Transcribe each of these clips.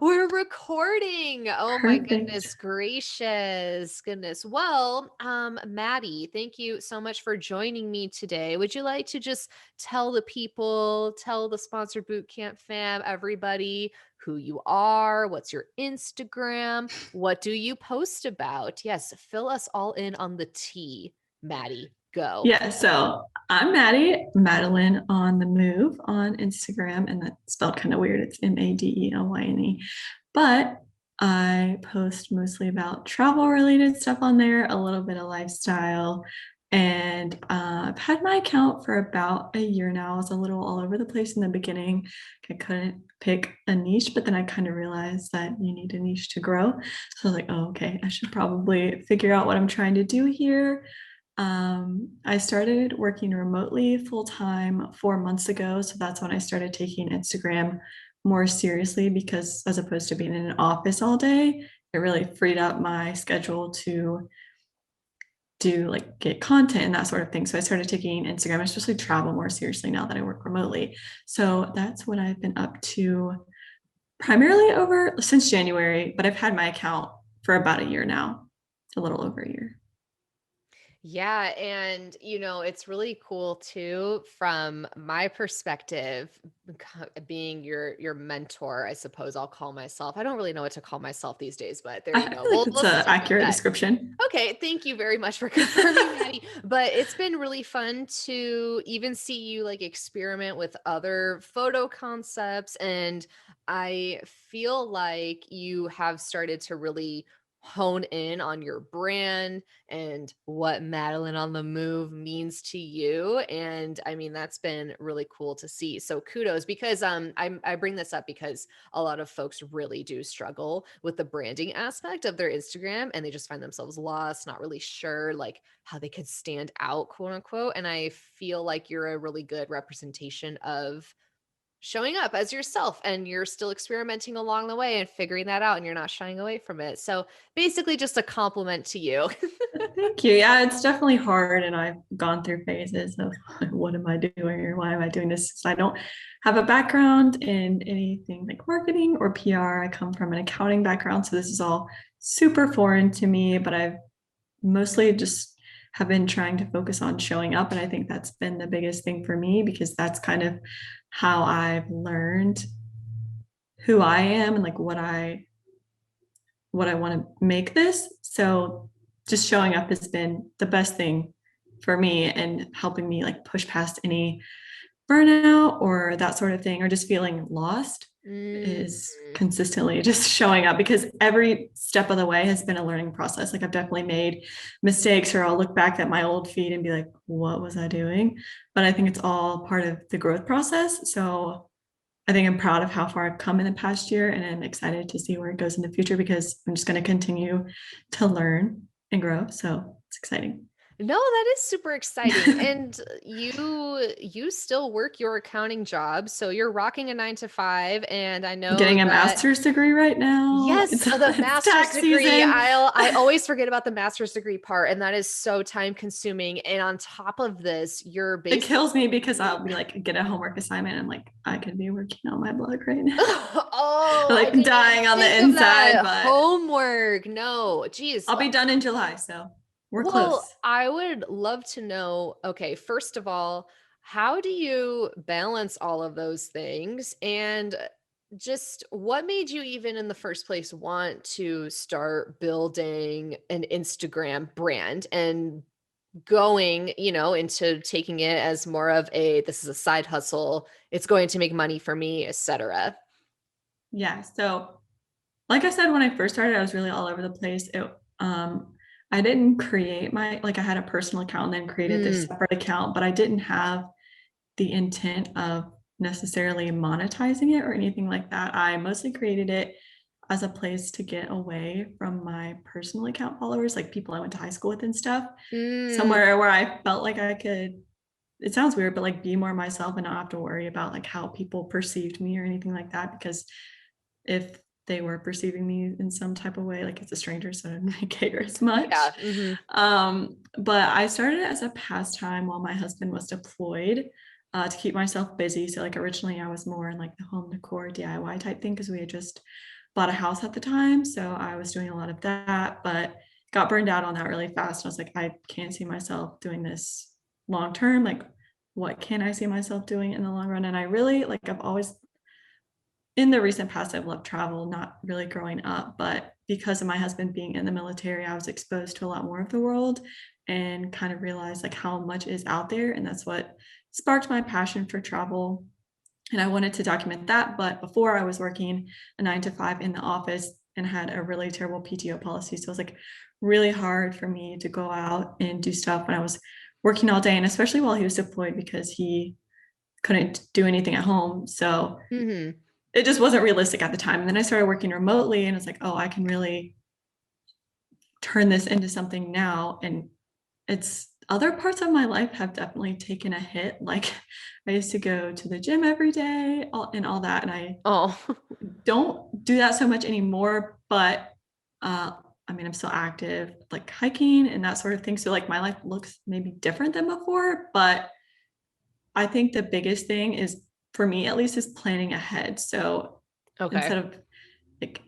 We're recording. Oh my Perfect. goodness gracious. Goodness. Well, Maddie, thank you so much for joining me today. Would you like to just tell the people, tell the Sponsored Bootcamp fam, everybody who you are, what's your Instagram, what do you post about? Yes, fill us all in on the tea. Maddie, go. Yeah, so I'm Madeline on the move on Instagram, and that's spelled kind of weird. It's MadelYne. But I post mostly about travel related stuff on there, a little bit of lifestyle. And I've had my account for about a year now. I was a little all over the place in the beginning. I couldn't pick a niche, but then I kind of realized that you need a niche to grow. So I was like, oh, okay, I should probably figure out what I'm trying to do here. I started working remotely full time 4 months ago. So that's when I started taking Instagram more seriously because as opposed to being in an office all day, it really freed up my schedule to do like get content and that sort of thing. So I started taking Instagram, especially travel, more seriously now that I work remotely. So that's what I've been up to primarily over since January, but I've had my account for about a year now, a little over a year. Yeah, and it's really cool too from my perspective, being your mentor, I suppose I'll call myself. I don't really know what to call myself these days, but there you I go. feel like We'll that's an stick with accurate that. description. Okay, thank you very much for confirming, Maddie. But it's been really fun to even see you like experiment with other photo concepts. And I feel like you have started to really hone in on your brand and what Madeline on the Move means to you. And I mean, that's been really cool to see. So kudos because I bring this up because a lot of folks really do struggle with the branding aspect of their Instagram and they just find themselves lost, not really sure like how they could stand out, quote unquote. And I feel like you're a really good representation of showing up as yourself and you're still experimenting along the way and figuring that out and you're not shying away from it. So basically just a compliment to you. Thank you. Yeah, it's definitely hard. And I've gone through phases of what am I doing or why am I doing this? So I don't have a background in anything like marketing or PR. I come from an accounting background. So this is all super foreign to me, but I've mostly just have been trying to focus on showing up. And I think that's been the biggest thing for me because that's kind of how I've learned who I am and like what I want to make this. So just showing up has been the best thing for me and helping me like push past any burnout or that sort of thing or just feeling lost Mm. is consistently just showing up because every step of the way has been a learning process. Like I've definitely made mistakes or I'll look back at my old feed and be like, what was I doing? But I think it's all part of the growth process. So I think I'm proud of how far I've come in the past year and I'm excited to see where it goes in the future because I'm just going to continue to learn and grow. So it's exciting. No, that is super exciting. And you still work your accounting job, so you're rocking a 9 to 5 and I I'm know getting a that master's degree right now. yes, the It's master's tax degree. season. I always forget about the master's degree part, and that is so time consuming. And on top of this, you're It basically kills me because I'll be like, get a homework assignment and like, I could be working on my blog right now. oh, I Like didn't even dying on the think of inside, that. but Homework. No, geez. I'll be done in July. So we're Well, close. I would love to know, okay, first of all, how do you balance all of those things? And just what made you even in the first place want to start building an Instagram brand and going, into taking it as more of a this is a side hustle, it's going to make money for me, etc. Yeah. So like I said, when I first started, I was really all over the place. I didn't create like I had a personal account and then created this Mm, separate account, but I didn't have the intent of necessarily monetizing it or anything like that. I mostly created it as a place to get away from my personal account followers, like people I went to high school with and stuff, mm, somewhere where I felt like I could, it sounds weird, but like be more myself and not have to worry about like how people perceived me or anything like that. Because if they were perceiving me in some type of way, like it's a stranger, so I didn't care as much. yeah. Hmm. But I started as a pastime while my husband was deployed to keep myself busy. So like originally I was more in like the home decor DIY type thing because we had just bought a house at the time. So I was doing a lot of that, but got burned out on that really fast. I was like, I can't see myself doing this long term. Like, what can I see myself doing in the long run? And I really like, I've always, in the recent past, I've loved travel, not really growing up, but because of my husband being in the military, I was exposed to a lot more of the world and kind of realized like how much is out there. And that's what sparked my passion for travel. And I wanted to document that. But before I was working a 9 to 5 in the office and had a really terrible PTO policy. So it was like really hard for me to go out and do stuff when I was working all day. And especially while he was deployed because he couldn't do anything at home. So Hmm. it just wasn't realistic at the time. And then I started working remotely and it's like, oh, I can really turn this into something now. And it's other parts of my life have definitely taken a hit. Like I used to go to the gym every day and all that. And I Oh, don't do that so much anymore, but uh, I mean, I'm still active, like hiking and that sort of thing. So like my life looks maybe different than before, but I think the biggest thing is for me at least is planning ahead. So okay. instead of like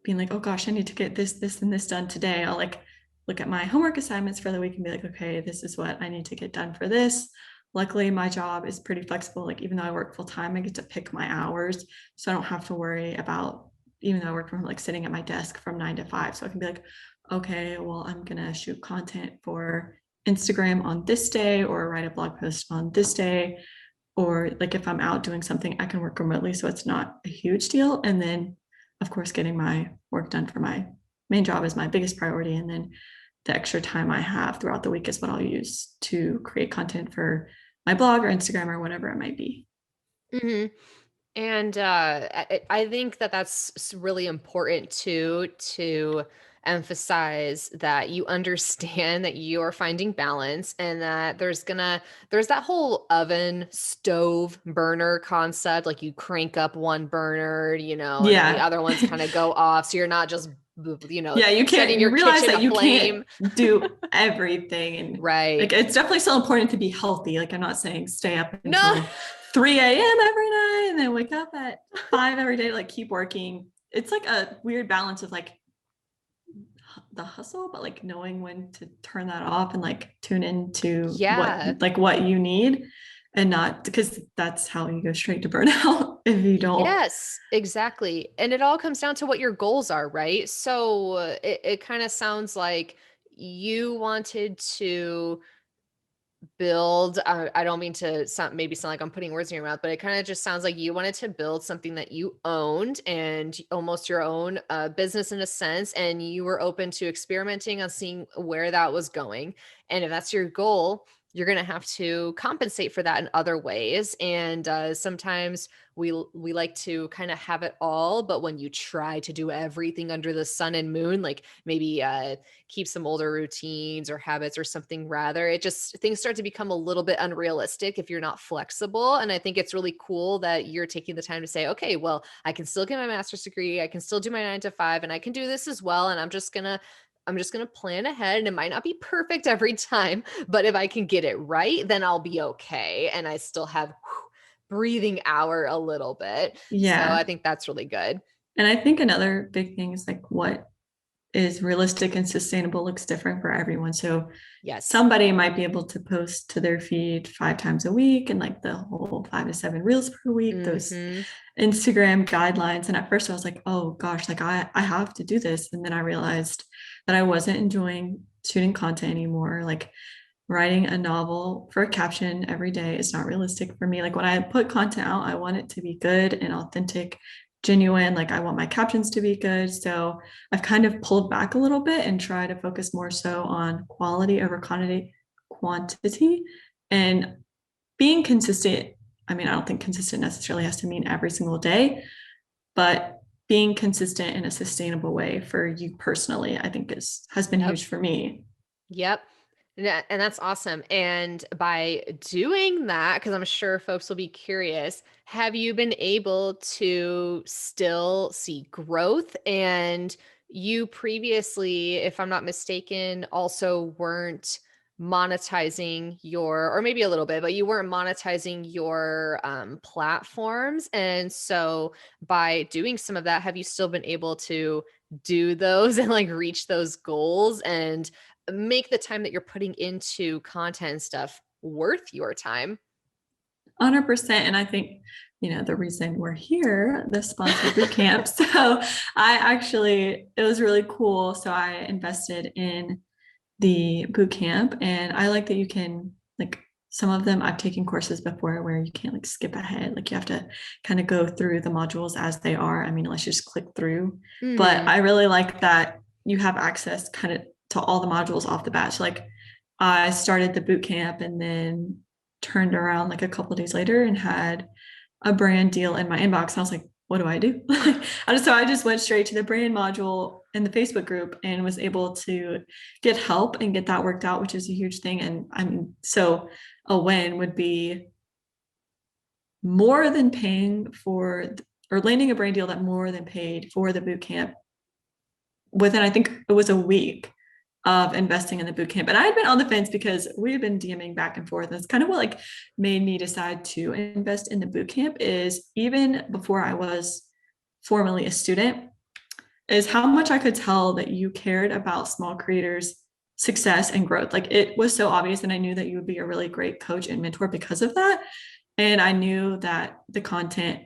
being like, oh gosh, I need to get this, and this done today, I'll like look at my homework assignments for the week and be like, okay, this is what I need to get done for this. Luckily, my job is pretty flexible. Like, even though I work full time, I get to pick my hours. So I don't have to worry about, even though I work from like sitting at my desk from 9 to 5. So I can be like, okay, well, I'm going to shoot content for Instagram on this day or write a blog post on this day. Or like if I'm out doing something, I can work remotely. So it's not a huge deal. And then, of course, getting my work done for my main job is my biggest priority. And then the extra time I have throughout the week is what I'll use to create content for my blog or Instagram or whatever it might be. Hmm. And I think that that's really important too, to emphasize that you understand that you are finding balance and that there's that whole oven stove burner concept. Like you crank up one burner, and then the Yeah. other ones kind of go off. So you're not just, Yeah, you setting can't, you your realize kitchen that you can't aflame. do everything. And like, Right. it's definitely still important to be healthy. Like, I'm not saying stay up No. until 3 a.m. every night and then wake up at 5 every day to like keep working. It's like a weird balance of like the hustle, but like knowing when to turn that off and like tune into Yeah. what you need and not because that's how you go straight to burnout if you don't. Yes, exactly. And it all comes down to what your goals are, right? So it kind of sounds like you wanted to build, I don't mean to sound like I'm putting words in your mouth, but it kind of just sounds like you wanted to build something that you owned and almost your own business in a sense, and you were open to experimenting on seeing where that was going. And if that's your goal, you're going to have to compensate for that in other ways. And sometimes we like to kind of have it all, but when you try to do everything under the sun and moon, like maybe keep some older routines or habits or something, rather it just, things start to become a little bit unrealistic if you're not flexible. And I think it's really cool that you're taking the time to say, okay, well, I can still get my master's degree, I can still do my 9 to 5, and I can do this as well. And I'm just going to plan ahead, and it might not be perfect every time, but if I can get it right, then I'll be okay. And I still have breathing hour a little bit. So I Yeah. think that's really good. And I think another big thing is like what is realistic and sustainable looks different for everyone. So Yes. somebody might be able to post to their feed 5 times a week and like the whole 5 to 7 reels per week, those Mm-hmm. Instagram guidelines. And at first I was like, oh gosh, like I have to do this. And then I realized that I wasn't enjoying shooting content anymore. Like writing a novel for a caption every day is not realistic for me. Like when I put content out, I want it to be good and authentic, genuine. Like I want my captions to be good. So I've kind of pulled back a little bit and try to focus more so on quality over quantity and being consistent. I mean, I don't think consistent necessarily has to mean every single day, but being consistent in a sustainable way for you personally, I think has been Yep. huge for me. Yep. Yeah, and that's awesome. And by doing that, because I'm sure folks will be curious, have you been able to still see growth? And you previously, if I'm not mistaken, also weren't monetizing your, or maybe a little bit, but you weren't monetizing your platforms. And so by doing some of that, have you still been able to do those and like reach those goals and make the time that you're putting into content and stuff worth your time? 100%. And I think, the reason we're here, the sponsored boot camp. So it was really cool. So I invested in the boot camp, and I like that you can, like, some of them I've taken courses before where you can't like skip ahead. Like you have to kind of go through the modules as they are. I mean, let's just click through. But Mm. I really like that you have access kind of to all the modules off the bat. So like I started the boot camp and then turned around like a couple of days later and had a brand deal in my inbox. And I was like, what do I do? So I just went straight to the brand module in the Facebook group and was able to get help and get that worked out, which is a huge thing. And I mean, so a win would be more than paying for, or landing a brand deal that more than paid for the boot camp within, I think it was a week of investing in the boot camp. And I had been on the fence because we had been DMing back and forth. And it's kind of what like made me decide to invest in the boot camp is even before I was formally a student, is how much I could tell that you cared about small creators' success and growth. Like it was so obvious, and I knew that you would be a really great coach and mentor because of that. And I knew that the content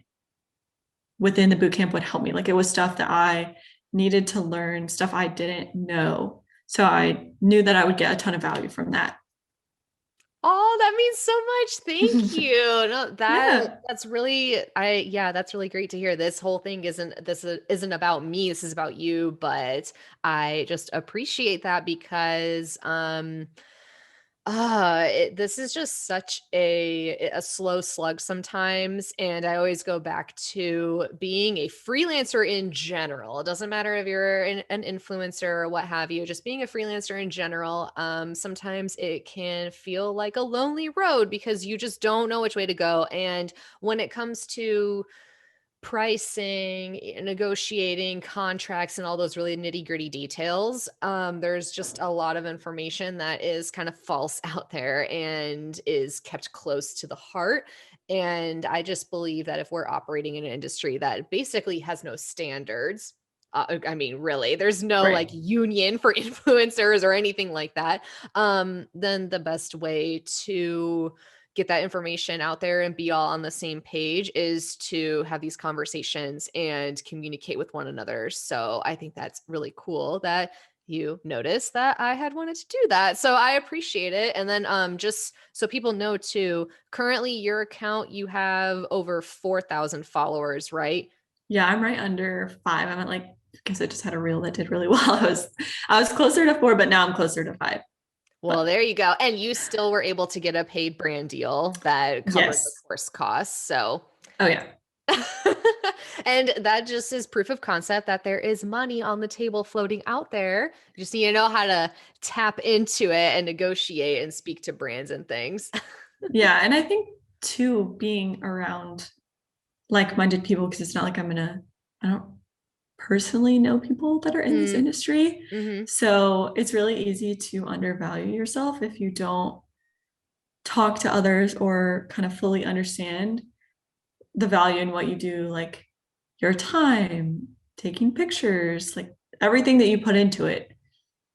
within the bootcamp would help me. Like it was stuff that I needed to learn, stuff I didn't know. So I knew that I would get a ton of value from that. Oh, that means so much. Thank you. No, Yeah. that's really yeah, that's really great to hear. This whole thing isn't about me. This is about you, but I just appreciate that because this is just such a slow slug sometimes, and I always go back to being a freelancer in general. It doesn't matter if you're an influencer or what have you, just being a freelancer in general. Sometimes it can feel like a lonely road because you just don't know which way to go. And when it comes to pricing, negotiating contracts, and all those really nitty gritty details, there's just a lot of information that is kind of false out there and is kept close to the heart. And I just believe that if we're operating in an industry that basically has no standards, I mean, really, there's no like Right. union for influencers or anything like that, then the best way to get that information out there and be all on the same page is to have these conversations and communicate with one another. So I think that's really cool that you noticed that I had wanted to do that. So I appreciate it. And then just so people know too, currently your account, you have over 4,000 followers, right? Yeah, I'm right under 5. I'm at like, because I just had a reel that did really well. I was closer to 4, but now I'm closer to 5. Well, But there you go. And you still were able to get a paid brand deal that covered the yes. course costs. So Oh yeah. and that just is proof of concept that there is money on the table floating out there. You just need to know how to tap into it and negotiate and speak to brands and things. Yeah. And I think too, being around like-minded people, because it's not like I don't personally know people that are in this Mm, industry. hmm. So it's really easy to undervalue yourself if you don't talk to others or kind of fully understand the value in what you do, like your time, taking pictures, like everything that you put into it.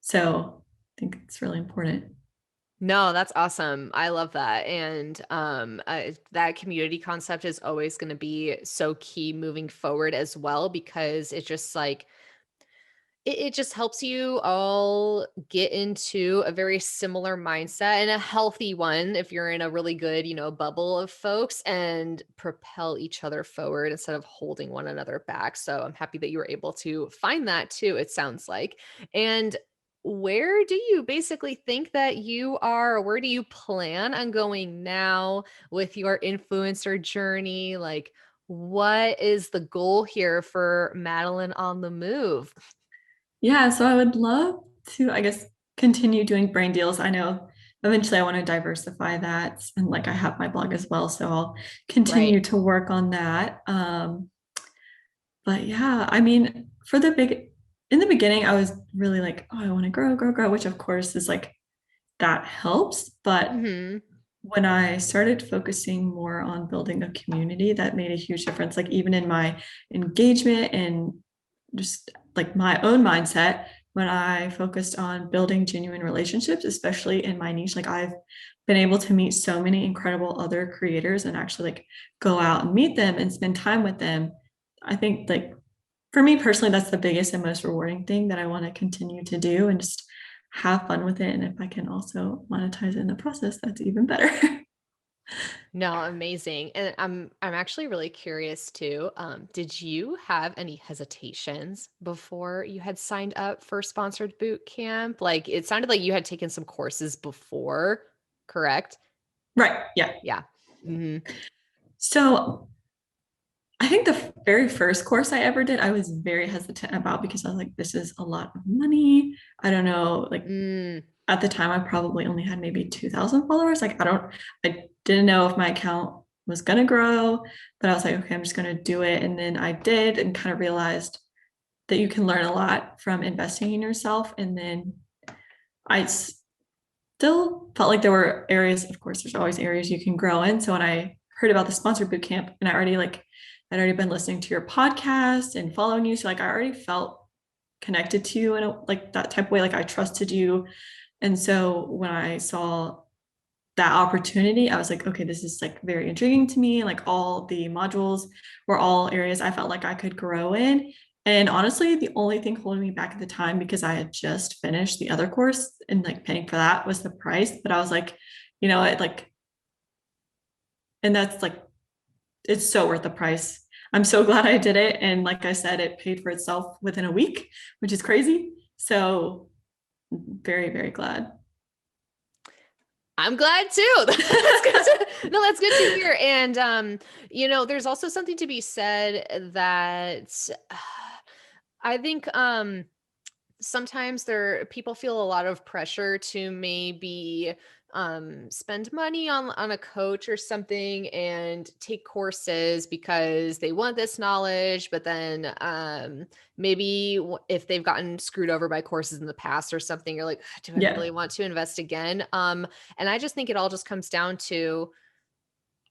So I think it's really important. No, that's awesome. I love that. And that community concept is always going to be so key moving forward as well, because it's just like it just helps you all get into a very similar mindset and a healthy one if you're in a really good, bubble of folks, and propel each other forward instead of holding one another back. So I'm happy that you were able to find that too, it sounds like. And where do you basically think that you are, or where do you plan on going now with your influencer journey? Like, what is the goal here for Madeline on the Move? Yeah, so I would love to, I guess, continue doing brain deals. I know eventually I want to diversify that. And like I have my blog as well. So I'll Right. continue to work on that. But yeah, I mean, in the beginning, I was really like, oh, I want to grow, grow, grow, which of course is like that helps. But Hmm. when I started focusing more on building a community, that made a huge difference. Like even in my engagement and just like my own mindset, when I focused on building genuine relationships, especially in my niche, like I've been able to meet so many incredible other creators and actually like go out and meet them and spend time with them. I think like for me personally, that's the biggest and most rewarding thing that I want to continue to do and just have fun with it. And if I can also monetize it in the process, that's even better. No, amazing. And I'm actually really curious too. Did you have any hesitations before you had signed up for sponsored boot camp? Like it sounded like you had taken some courses before, correct? Right. Yeah. Yeah. Hmm. So I think the very first course I ever did, I was very hesitant about because I was like, this is a lot of money. I don't know. Like Mm. at the time, I probably only had maybe 2,000 followers. I didn't know if my account was going to grow, but I was like, okay, I'm just going to do it. And then I did and kind of realized that you can learn a lot from investing in yourself. And then I still felt like there were areas, of course, there's always areas you can grow in. So when I heard about the sponsored boot camp and I'd already been listening to your podcast and following you. So like I already felt connected to you in like that type of way. Like I trusted you. And so when I saw that opportunity, I was like, okay, this is like very intriguing to me. Like all the modules were all areas I felt like I could grow in. And honestly, the only thing holding me back at the time, because I had just finished the other course and like paying for that, was the price. But I was like, you know, it like, and that's like, it's so worth the price. I'm so glad I did it. And like I said, it paid for itself within a week, which is crazy. So very, very glad. I'm glad too. That's good no, that's good to hear. And there's also something to be said that I think sometimes people feel a lot of pressure to maybe spend money on a coach or something and take courses because they want this knowledge, but then maybe if they've gotten screwed over by courses in the past or something, you're like, do I Yeah. really want to invest again? And I just think it all just comes down to,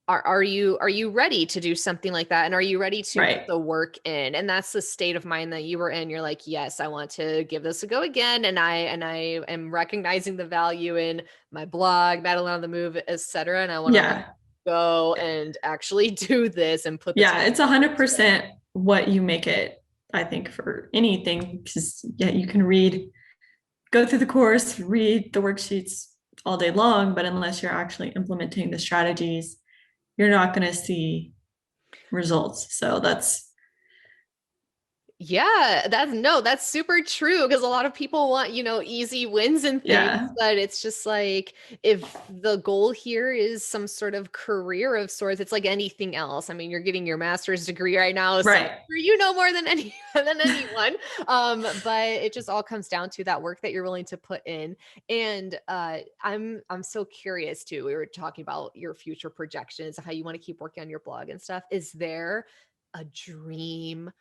are you ready to do something like that? And are you ready to put Right. the work in? And that's the state of mind that you were in. You're like, yes, I want to give this a go again. And I am recognizing the value in my blog, Madeline on the Move, etc. And I want to like Yeah. go and actually do this and put the time Yeah. It's and effort into it. 100% what you make it, I think, for anything. Because, yeah, you can go through the course, read the worksheets all day long, but unless you're actually implementing the strategies, you're not going to see results. So that's, Yeah, that's super true because a lot of people want, easy wins and things, yeah. but it's just like if the goal here is some sort of career of sorts, it's like anything else. I mean, you're getting your master's degree right now, so Right. you know more than any than anyone. But it just all comes down to that work that you're willing to put in. And I'm so curious too. We were talking about your future projections, how you want to keep working on your blog and stuff. Is there a dream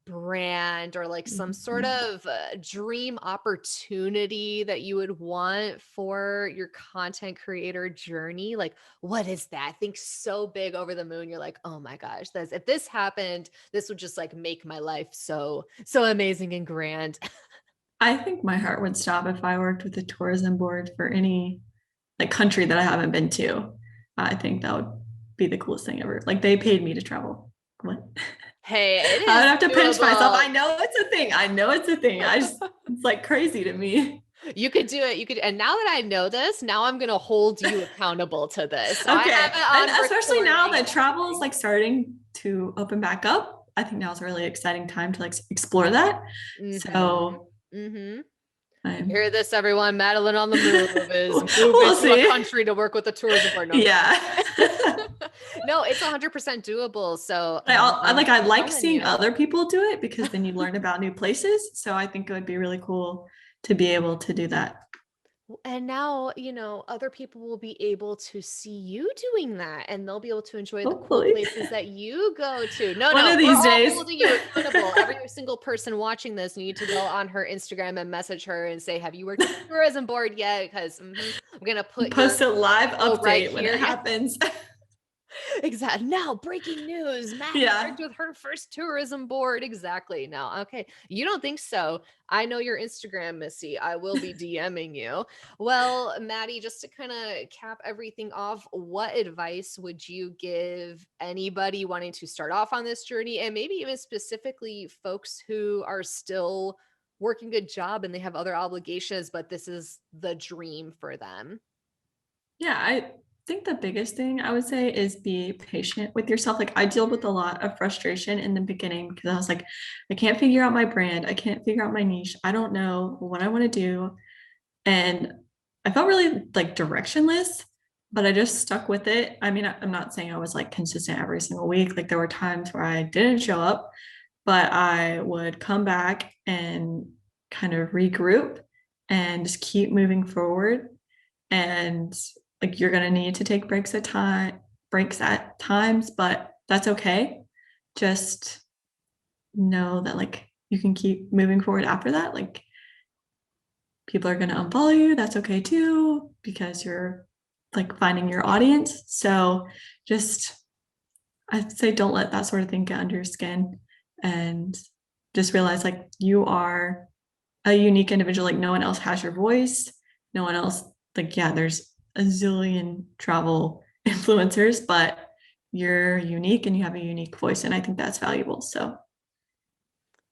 brand or like some sort of dream opportunity that you would want for your content creator journey? Like, what is that? Think so big over the moon. You're like, oh my gosh, if this happened, this would just like make my life so amazing and grand. I think my heart would stop if I worked with a tourism board for any like country that I haven't been to. I think that would be the coolest thing ever. Like they paid me to travel. What? Hey, it I would is have to pinch myself. doable. I know it's a thing. I know it's a thing. It's like crazy to me. You could do it. You could, and now that I know this, now I'm gonna hold you accountable to this. So I have Okay. it And on especially now recording that and travel is everything. like starting to open back up, I think now is a really exciting time to like explore that. Mhm. So Mhm. You I'm, hear this, everyone? Madeline on the move is moving we'll to a see. country to work with a tourism board. No, I'm just Yeah. kidding. No, it's 100% doable. So I I'm like telling seeing you. other people do it because then you learn about new places. So I think it would be really cool to be able to do that. And now, other people will be able to see you doing that and they'll be able to enjoy the cool Hopefully. places that you go to. No, One no, of we're these all days. holding you accountable every single person watching this need to go on her Instagram and message her and say, have you worked with the tourism board yet? Because I'm going to put your Post a live info right update when here. it Yeah. happens. Exactly. Now, breaking news. Maddie Yeah. worked with her first tourism board. Exactly. Now, okay. You don't think so? I know your Instagram, Missy. I will be DMing you. Well, Maddie, just to kind of cap everything off, what advice would you give anybody wanting to start off on this journey, and maybe even specifically folks who are still working a job and they have other obligations, but this is the dream for them? Yeah, I think the biggest thing I would say is be patient with yourself. Like I deal with a lot of frustration in the beginning because I was like, I can't figure out my brand. I can't figure out my niche. I don't know what I want to do. And I felt really like directionless, but I just stuck with it. I mean, I'm not saying I was like consistent every single week. Like there were times where I didn't show up, but I would come back and kind of regroup and just keep moving forward. And like you're gonna need to take breaks at times, but that's okay. Just know that like you can keep moving forward after that. Like people are gonna unfollow you, that's okay too, because you're like finding your audience. So just I'd say don't let that sort of thing get under your skin, and just realize like you are a unique individual. Like no one else has your voice. No one else, like, yeah, there's a zillion travel influencers, but you're unique and you have a unique voice. And I think that's valuable. So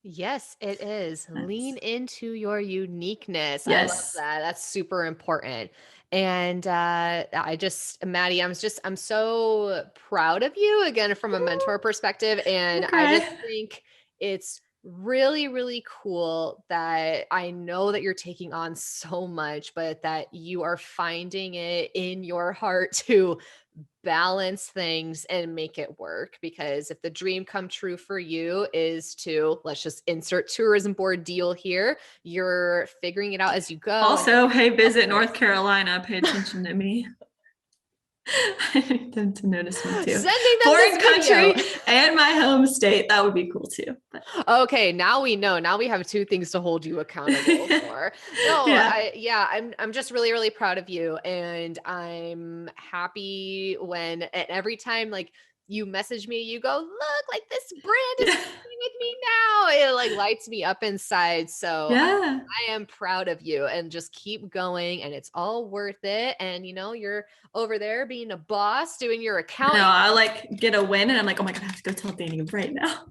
Yes, it is. that's, Lean into your uniqueness. I love yes. that. That's super important. And I just, Maddie, I'm so proud of you again from a mentor perspective. And I Okay. just think it's really, really cool that I know that you're taking on so much, but that you are finding it in your heart to balance things and make it work. Because if the dream come true for you is to, let's just insert tourism board deal here, you're figuring it out as you go and you're Also, hey, of visit North course Carolina. Pay attention to me. I need them to notice me too. sending them Foreign this video. country and my home state. That would be cool too. But Okay, now we know. Now we have two things to hold you accountable for. No, yeah. I'm just really, really proud of you. And I'm happy when and every time like you message me, you go, look, like this brand is Yeah. working with me now. It like lights me up inside. So Yeah. I am proud of you, and just keep going, and it's all worth it. And you're over there being a boss, doing your No, accounting. I like get a win and I'm like, oh my God, I have to go tell Danny right now.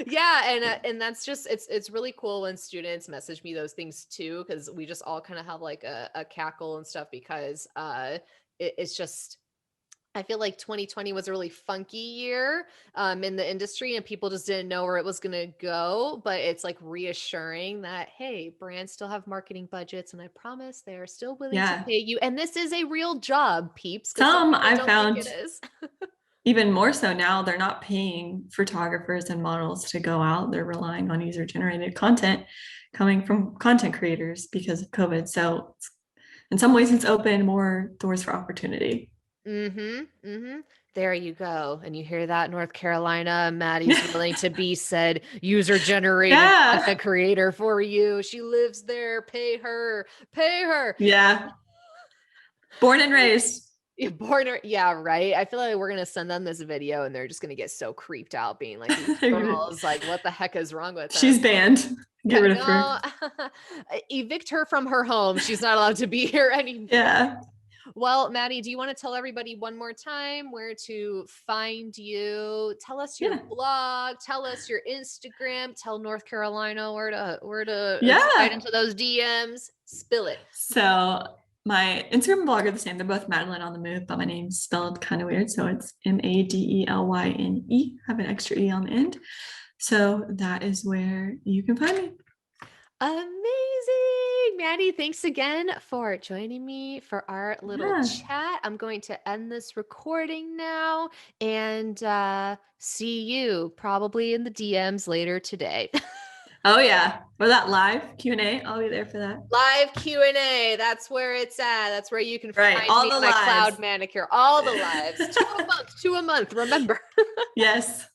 Yeah, and that's just it's really cool when students message me those things too, because we just all kind of have like a cackle and stuff, because it's just I feel like 2020 was a really funky year in the industry, and people just didn't know where it was going to go. But it's like reassuring that, hey, brands still have marketing budgets, and I promise they are still willing to Yeah. pay you. And this is a real job, peeps, because some Some people I don't think it found is. even more so now, they're not paying photographers and models to go out. They're relying on user generated content coming from content creators because of COVID. So in some ways, it's opened more doors for opportunity. Mm-hmm. Mm-hmm. There you go. And you hear that, North Carolina? Maddie's willing to be said user-generated Yeah. content creator for you. She lives there. Pay her. Pay her. Yeah. Born and raised. You born her. Yeah, right. I feel like we're gonna send them this video and they're just gonna get so creeped out, being like, these girls, like, what the heck is wrong with them? She's banned. Get Yeah, rid of her. no. Evict her from her home. She's not allowed to be here anymore. Yeah. Well, Maddie, do you want to tell everybody one more time where to find you? Tell us your Yeah. blog, tell us your Instagram, tell North Carolina where to slide Yeah. into those DMs. Spill it. So my Instagram and blog are the same. They're both Madeline on the Move, but my name's spelled kind of weird. So it's Madelyne. Have an extra E on the end. So that is where you can find me. Amazing. Maddie, thanks again for joining me for our little Yeah. chat. I'm going to end this recording now and see you probably in the DMs later today. Oh yeah. Or that live Q&A. I'll be there for that. Live Q&A. That's where it's at. That's where you can Right. find All me the and my lives. cloud manicure. All the lives. Two a month. Remember. Yes.